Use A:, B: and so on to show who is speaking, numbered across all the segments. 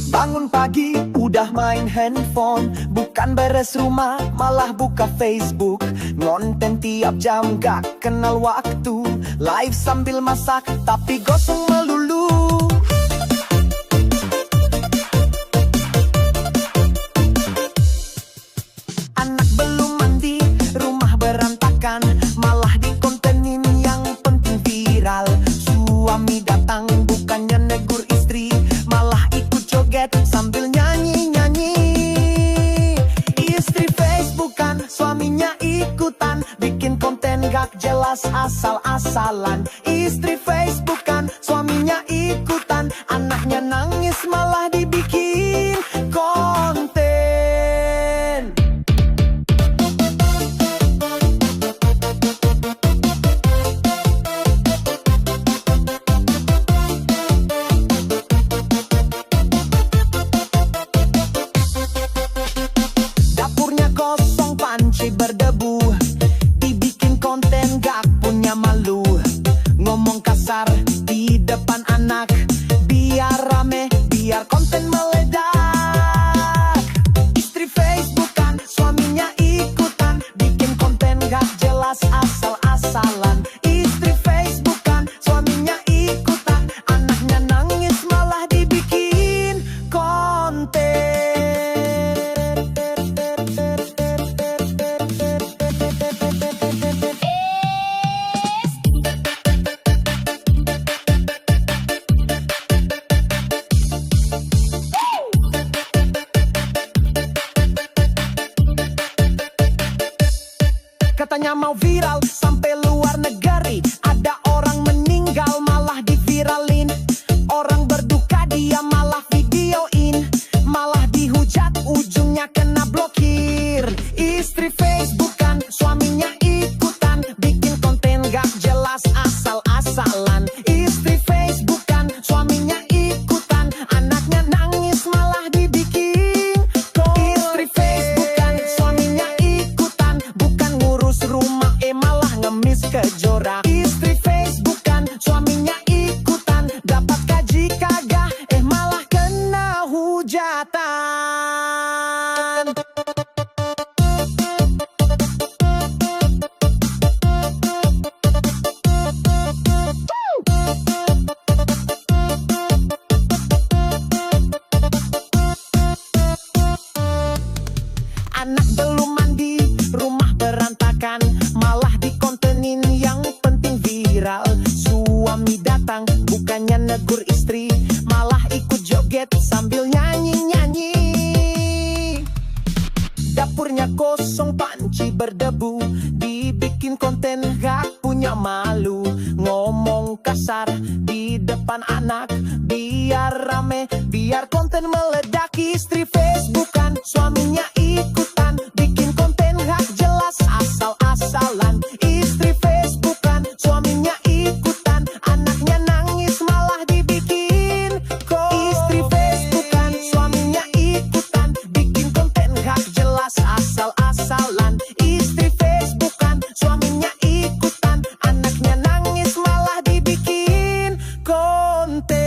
A: Bangun pagi udah main handphone, bukan beres rumah malah buka Facebook. Ngonten tiap jam gak kenal waktu, live sambil masak tapi gosong melulu. Anak belum mandi, rumah berantakan, malah dikontenin yang penting viral. Suami datang bukannya negur istri, malah ikut joget sambil nyanyi-nyanyi. Istri Facebookan, suaminya ikutan, bikin konten gak jelas asal-asalan. Istri Facebookan, suaminya ikutan, anaknya nangis malah dibikin konten. Berdebu, dibikin konten gak punya malu. Ngomong kasar di depan anak, biar rame, biar konten meledak. Istri Facebookan, suaminya ikutan, bikin konten gak jelas asal-asalan. Istri Facebookan, suaminya ikutan, anaknya nangis malah dibikin konten. Katanya mau viral sampai luar negeri, ada orang meninggal malah diviralin. Orang berduka dia malah videoin, malah dihujat ujungnya kena blokir. Istri Facebookan, suaminya ikutan, bikin konten gak jelas asal-asalan. Istri Facebookan, suaminya ikutan, anaknya nangis malah dibikin konten. Istri Facebookan, suaminya ikutan, bukan ngurus rumah malah ngemis ke jorak. Istri Facebookan, suaminya ikutan, dapat gaji kagak malah kena hujatan. Anak belum mandi, rumah berantakan, malah dikontenin yang penting viral. Suami datang bukannya negur istri, malah ikut joget sambil nyanyi-nyanyi. Dapurnya kosong, panci berdebu, dibikin konten gak punya malu. Ngomong kasar di depan anak, biar rame, biar konten meledak. Istri Facebookan, suaminya ikutan, bikin konten gak jelas asal-asalan. Istri Facebookan, suaminya ikutan, anaknya nangis malah dibikin konten. Istri Facebookan, suaminya ikutan, bikin konten gak jelas asal-asalan. Istri Facebookan, suaminya ikutan, anaknya nangis malah dibikin konten.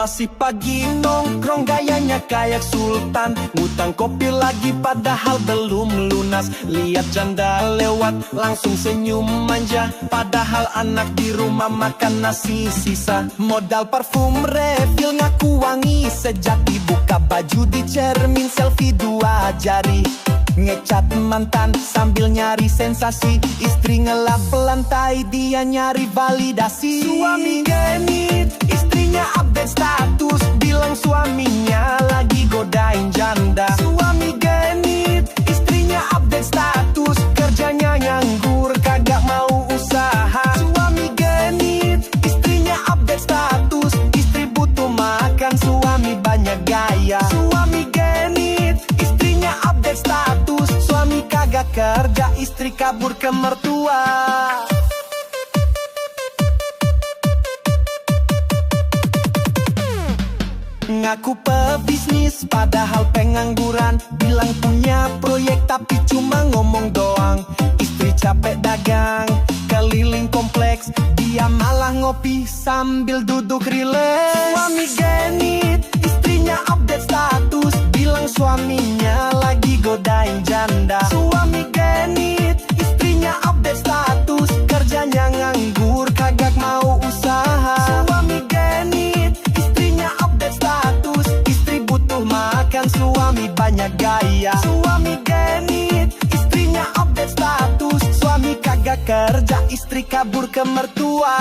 A: Masih pagi nongkrong gayanya kayak sultan, ngutang kopi lagi padahal belum lunas. Lihat janda lewat langsung senyum manja, padahal anak di rumah makan nasi sisa. Modal parfum refill ngaku wangi sejati, buka baju di cermin selfie 2 jari. Ngecat mantan sambil nyari sensasi, istri ngelap lantai dia nyari validasi. Suami genit, istrinya update status, bilang suaminya lagi godain janda. Suami genit, istrinya update status, kerjanya nganggur kagak mau usaha. Suami genit, istrinya update status, istri butuh makan, suami banyak gaya. Suami genit, istrinya update status, suami kagak kerja, istri kabur ke mertua. Ngaku pebisnis padahal pengangguran, bilang punya proyek tapi cuma ngomong doang. Istri capek dagang keliling kompleks, dia malah ngopi sambil duduk rileks. Suami genit, istrinya update status, bilang suaminya lagi godain janda. Suami genit, istrinya update status, kerjanya nganggur kagak mau usaha. Suami genit, istrinya update status, istri butuh makan, suami banyak gaya. Suami genit, istrinya update status, suami kagak kerja, istri kabur ke mertua.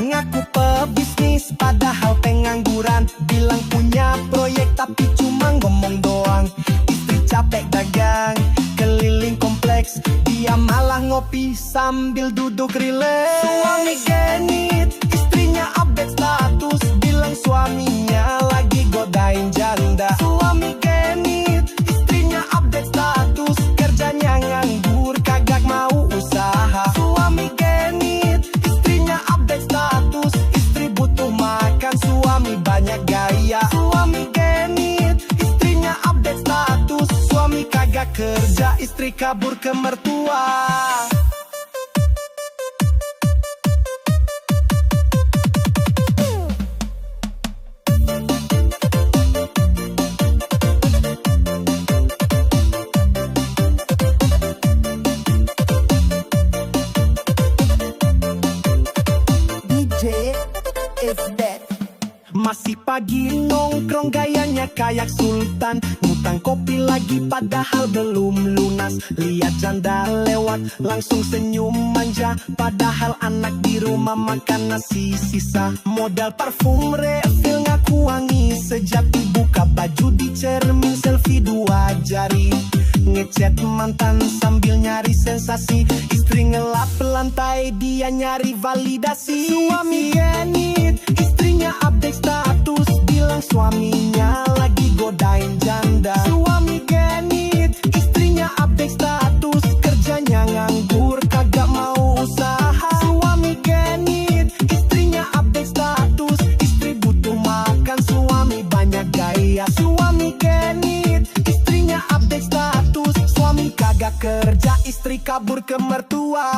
A: Ngaku pebisnis padahal pengangguran, bilang punya proyek tapi cuma ngomong doang. Istri capek dagang keliling kompleks, dia malah ngopi sambil duduk rileks. Suami genit, istrinya update status, bilang suaminya lagi godain janda. Suami genit, istrinya update status, kerjanya nganggur kagak mau usaha. Suami genit, istrinya update status, istri butuh makan, suami banyak gaya. Suami genit, istrinya update status, suami kagak kerja, istri kabur ke mertua. Masih pagi nongkrong gayanya kayak sultan, ngutang kopi lagi padahal belum lunas. Lihat janda lewat langsung senyum manja, padahal anak di rumah makan nasi sisa. Modal parfum refill ngaku wangi sejati, buka baju di cermin selfie 2 jari. Ngechat mantan sambil nyari sensasi, istri ngelap lantai dia nyari validasi. Suami genit, istrinya update status, bilang suaminya lagi godain janda. Suami genit, istrinya update status, kerjanya nganggur kagak mau usaha. Suami genit, istrinya update status, istri butuh makan, suami banyak gaya. Suami genit, istrinya update status, suami kagak kerja, istri kabur ke mertua.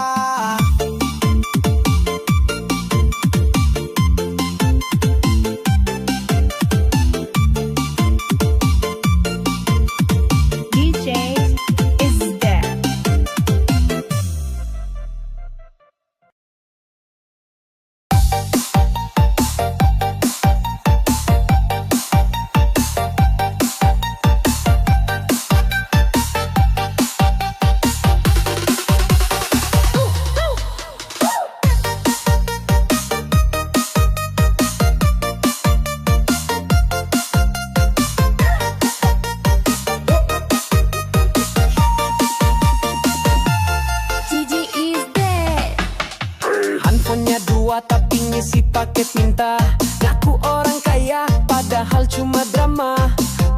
A: Handphonenya 2 tapi ngisi paket minta, ngaku orang kaya padahal cuma drama.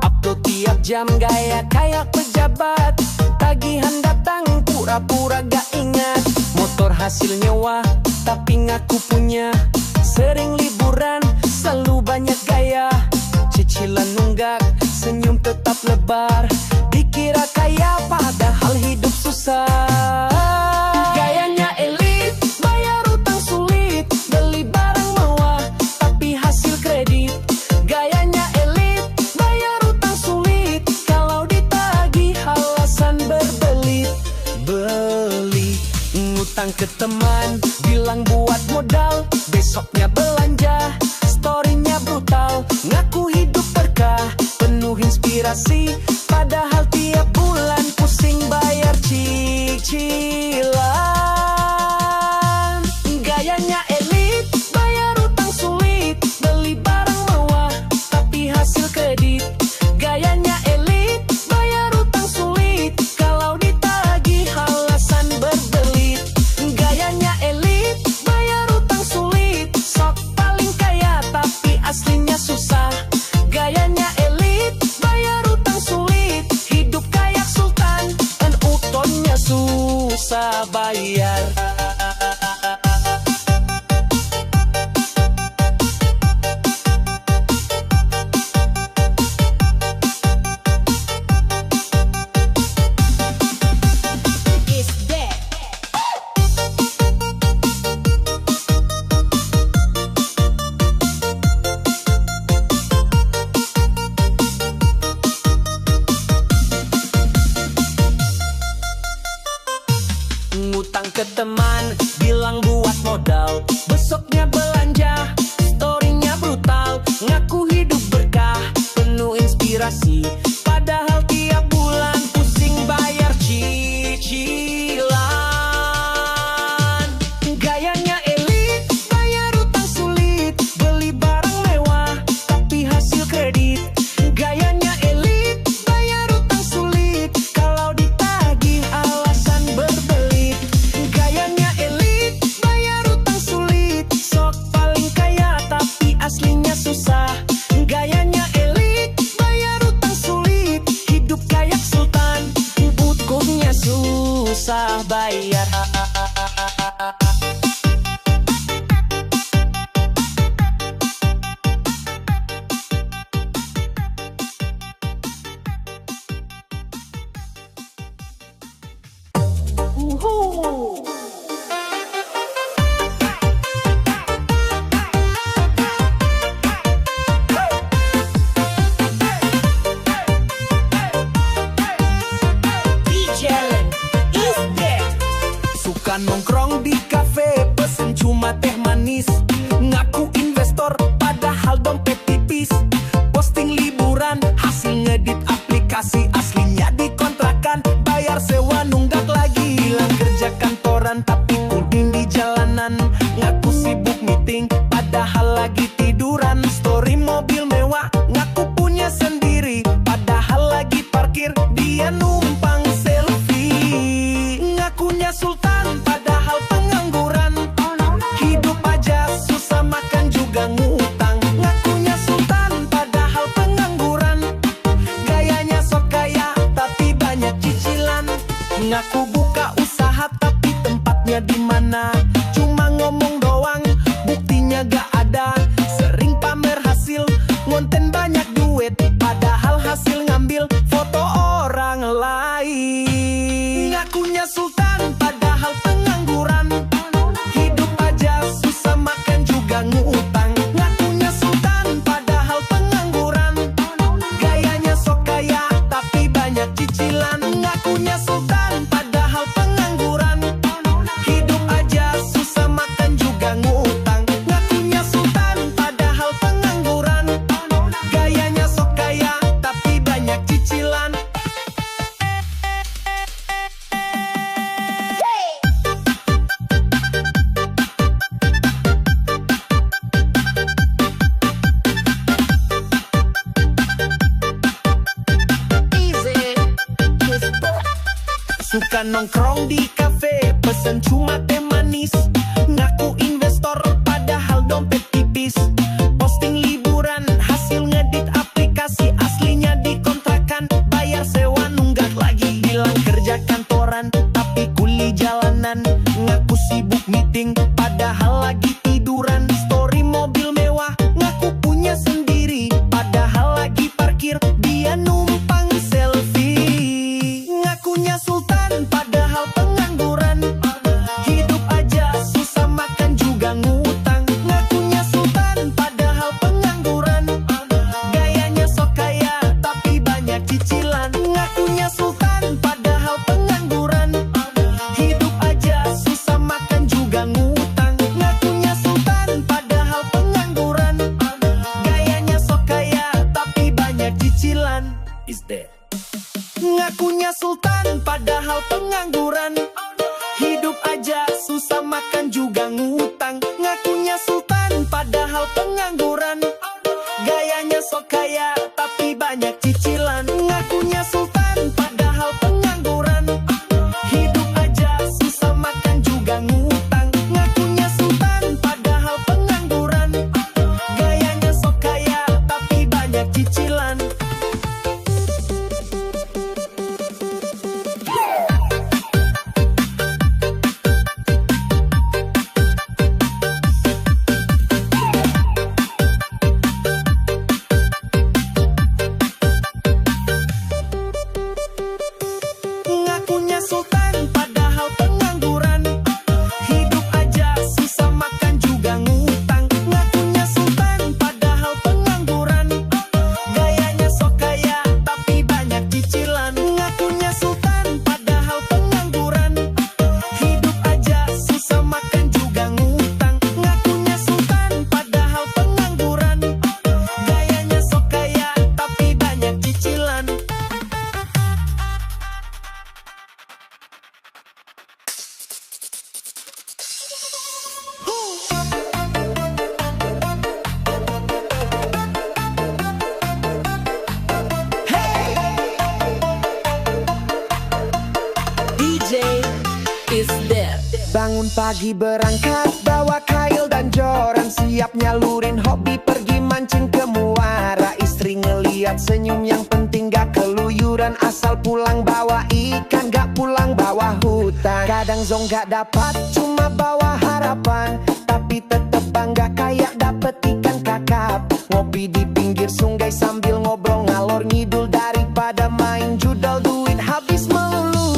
A: Upload tiap jam gaya kayak pejabat, tagihan datang pura-pura gak ingat. Motor hasil nyewa tapi ngaku punya, sering liburan selalu banyak gaya. Cicilan nunggak rambut lebar, dikira kaya padahal hidup susah. Gayanya elit, bayar utang sulit, beli barang mewah tapi hasil kredit. Gayanya elit, bayar utang sulit, kalau ditagih alasan berbelit. Beli, ngutang ke teman, bilang buat modal, besoknya belanja, storynya brutal, ngaku hidup berkah, penuh inspirasi, padahal tiap bulan pusing bayar cicilan. Gayanya elit, bayar utang sulit, beli barang mewah tapi hasil kredit. Gayanya elit, bayar utang sulit, kalau ditagih alasan berbelit. Gayanya elit, bayar utang sulit, sok paling kaya tapi aslinya susah. Gayanya elit, bayar utang sulit, hidup kayak sultan, dan utonnya susah bayar. Ngutang ke teman, bilang buat modal, besoknya belanja, storynya brutal, ngaku hidup berkah, penuh inspirasi, padahal tiap bulan pusing bayar cicilan. Gayanya elit, bayar utang sulit, beli barang mewah tapi hasil kredit. Gayanya elit, bayar utang sulit, kalau ditagih alasan berbelit. Gayanya elit, bayar utang sulit, sok paling kaya tapi aslinya susah. Gayanya elit, bayar utang sulit, hidup kayak sultan, butuhnya susah bayar. Suka nongkrong di kafe, pesen cuma teh manis, ngaku investor padahal dompet tipis. Posting liburan, hasil ngedit aplikasi, aslinya dikontrakan, bayar sewa nunggak lagi. Hilang kerja kantoran tapi kuning di jalanan, ngaku sibuk meeting padahal lagi tiduran. Story mobil mewah, ngaku punya sendiri, padahal lagi parkir, dia numpang selfie. Ngakunya sultan padahal pengangguran, hidup aja susah, makan juga ngutang. Ngakunya sultan padahal pengangguran, gayanya sok kaya tapi banyak cicilan. Ngaku buka usaha tapi tempatnya di mana, cuma ngomong doang, buktinya gak ada. Sering pamer hasil, ngonten banyak duit, padahal hasil ngambil foto orang lain. Ngakunya sultan padahal pengangguran, hidup aja susah, makan juga ngutang. Ngakunya sultan padahal pengangguran, gayanya sok kaya tapi banyak cicilan. Ngakunya sultan padahal pengangguran, hidup aja susah, makan juga ngutang. Ngakunya sultan padahal pengangguran, gayanya sok kaya tapi banyak cicilan. Suka nongkrong di kafe, pesen cuma teh manis, ngaku investor padahal dompet tipis. Posting liburan, hasil ngedit aplikasi, aslinya dikontrakan, bayar sewa nunggak lagi. Bilang kerja kantoran tapi kuli jalanan, ngaku sibuk meeting padahal lagi tiduran. Story mobil mewah, ngaku punya sendiri, padahal lagi parkir, dia numpang Ngakunya sultan padahal pengangguran. Gayanya sok kaya tapi banyak cicilan. Ngakunya sultan padahal pengangguran. Hidup aja susah, makan juga ngutang. Ngakunya sultan padahal pengangguran. Gayanya sok kaya tapi banyak cicilan. Ngakunya sultan padahal pengangguran. Hidup aja susah, makan juga ngutang. Ngakunya sultan padahal pengangguran. Gayanya sok kaya tapi banyak cicilan. Ngakunya sultan padahal pengangguran. Hidup aja susah, makan juga ngutang. Ngakunya sultan padahal pengangguran. Gayanya sok kaya tapi banyak cicilan.
B: DJ is there.
A: Bangun pagi berangkat, bawa kail dan joran, siap nyalurin hobi pergi mancing ke muara. Istri ngeliat senyum, yang penting gak keluyuran. Asal pulang bawa ikan, gak pulang bawa hutan. Kadang zong gak dapat, cuma bawa harapan, tapi tetep bangga kayak dapet ikan kakap. Ngopi di pinggir sungai sambil ngobrol ngalor ngidul, daripada main judal duit habis melulu.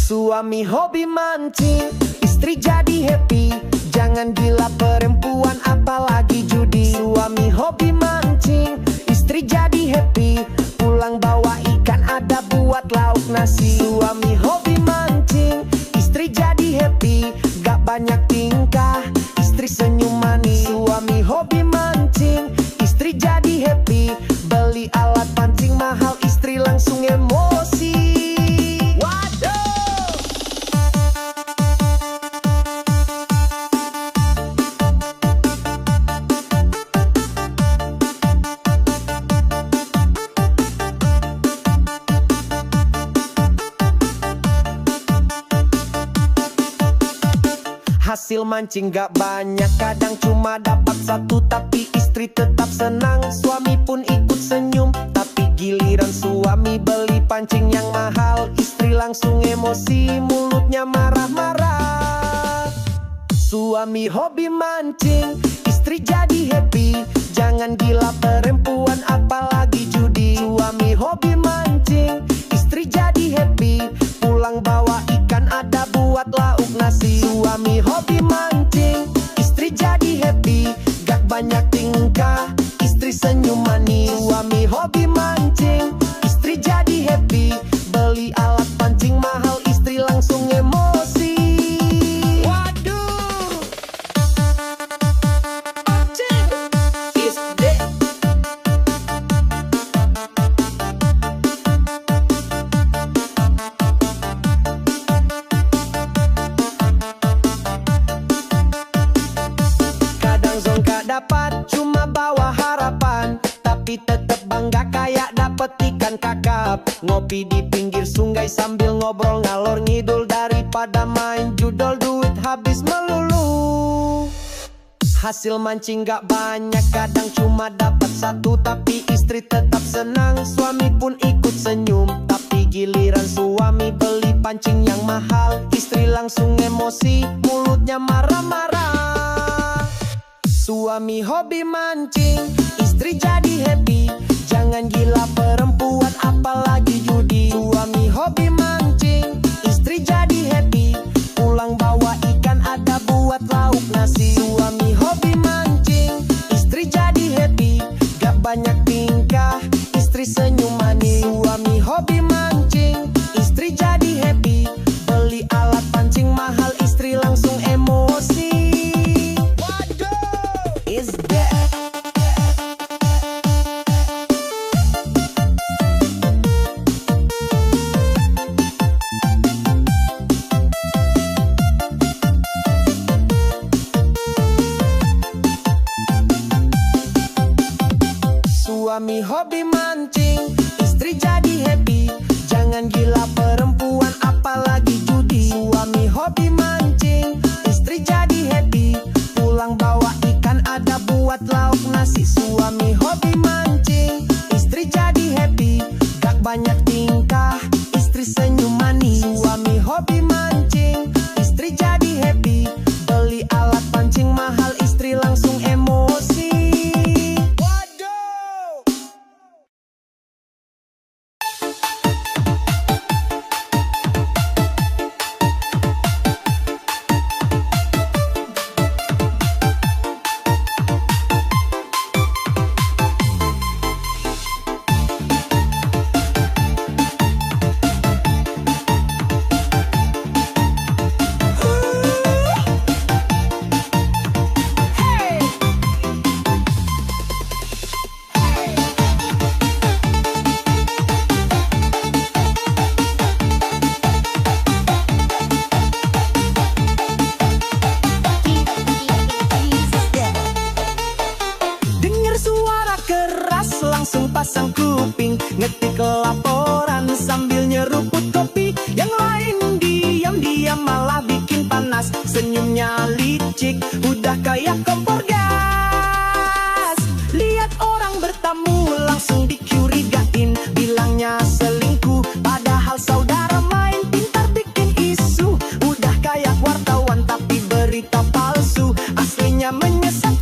A: Suami hobi mancing, istri jadi happy. Jangan gila perempuan apalagi judi. Suami hobi mancing, istri jadi happy. Pulang bawa ikan ada buat lauk nasi. Suami hobi mancing, istri jadi happy. Gak banyak tingkah, istri senyum manis. Suami hobi mancing, istri jadi happy. Beli alat pancing mahal, istri langsung emosi. Hasil mancing gak banyak, kadang cuma dapat satu, tapi istri tetap senang. Suami pun ikut senyum, tapi giliran suami beli pancing yang mahal, istri langsung emosi, mulutnya marah-marah. Suami hobi mancing, istri jadi happy. Jangan gila perempuan apalagi judi. Suami hobi mancing, istri jadi happy. Pulang bawa ikan ada buat lauk nasi. Suami hobi mancing, istri jadi happy. Gak banyak tingkah, istri senyum manis. Suami hobi mancing, istri jadi happy. Beli alat pancing mahal, istri langsung emosi. Waduh,
B: Is there.
A: kadang zong gak dapat, cuma bawa harapan, tapi tetep bangga kayak dapet ikan kakap. Ngopi di pinggir sungai sambil ngobrol ngalor ngidul, daripada main judol duit habis melulu. Hasil mancing gak banyak, kadang cuma dapat satu, tapi istri tetap senang. Suami pun ikut senyum, tapi giliran suami beli pancing yang mahal, istri langsung emosi, mulutnya marah-marah. Suami hobi mancing, istri jadi happy. Jangan gila perempuan apalagi judi. Suami hobi mancing, istri jadi happy. Pulang bawa ikan ada buat lauk nasi. Suami hobi mancing, istri jadi happy. Gak banyak tingkah, istri senyum manis. Suami hobi mancing, istri jadi happy. Beli alat pancing mahal, istri langsung emosi. Is there. hobi mancing, istri jadi happy. Jangan gila perempuan apalagi judi. Suami hobi mancing, istri jadi happy. Pulang bawa ikan ada buat lauk nasi. Suami hobi mancing, istri jadi happy. Gak banyak tingkah, istri senyum manis. Suami hobi mancing, istri jadi happy. Beli alat pancing mahal, istri langsung emosi. Waduh! Langsung pasang kuping, ngetik laporan sambil nyeruput kopi. Yang lain diam-diam malah bikin panas. Senyumnya licik, udah kayak kompor gas. Lihat orang bertamu langsung dicurigain, bilangnya selingkuh padahal saudara main. Pintar bikin isu, udah kayak wartawan tapi berita palsu. Aslinya menyesatkan.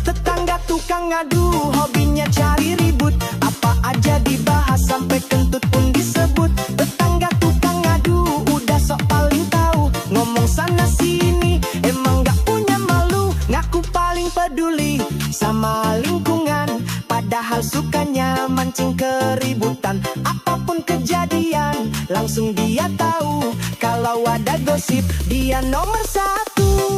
A: Tetangga tukang ngadu, hobinya cari ribut. Apa aja dibahas sampai kentut pun disebut. Tetangga tukang ngadu, udah sok paling tahu. Ngomong sana sini, emang gak punya malu. Ngaku paling peduli sama lingkungan, padahal sukanya mancing keributan. Apapun kejadian, langsung dia tahu. Kalau ada gosip, dia nomor satu.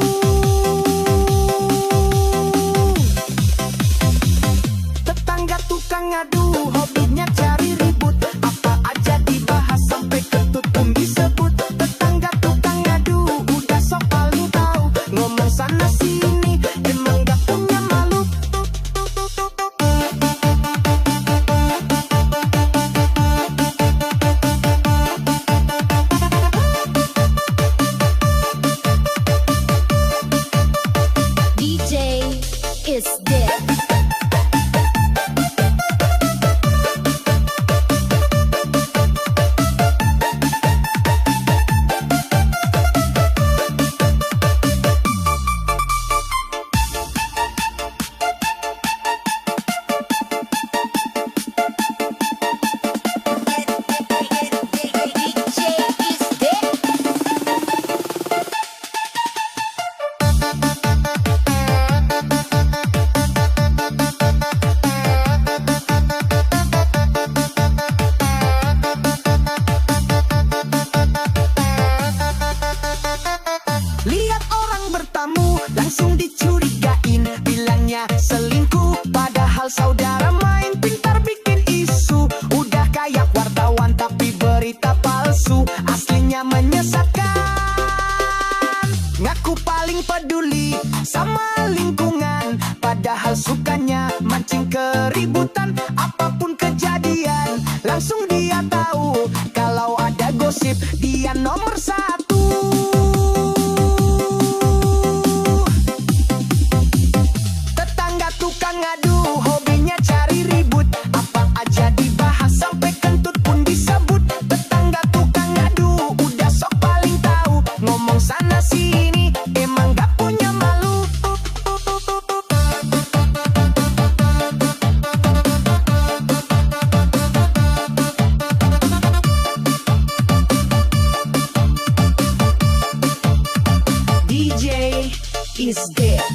A: Tetangga tukang ngadu, hobinya cari ribut. Apa aja dibahas sampai kentut pun disebut. Tetangga tukang ngadu, udah sok paling tahu. Ngomong sana sini, emang gak punya malu.
B: DJ is dead. Lihat orang bertamu, langsung dicurigain, bilangnya selingkuh padahal saudara main. Pintar bikin isu, udah kayak wartawan tapi berita palsu. Aslinya menyesatkan. Ngaku paling peduli sama lingkungan, padahal sukanya mancing keributan. Apapun kejadian, langsung dia tahu. Kalau ada gosip, dia nomor satu. Tukang ngadu, hobinya cari ribut. Apa aja dibahas sampai kentut pun disebut. Tetangga tukang ngadu, udah sok paling tahu. Ngomong sana sini, emang gak punya malu. DJ is dead.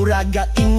A: Uraga ini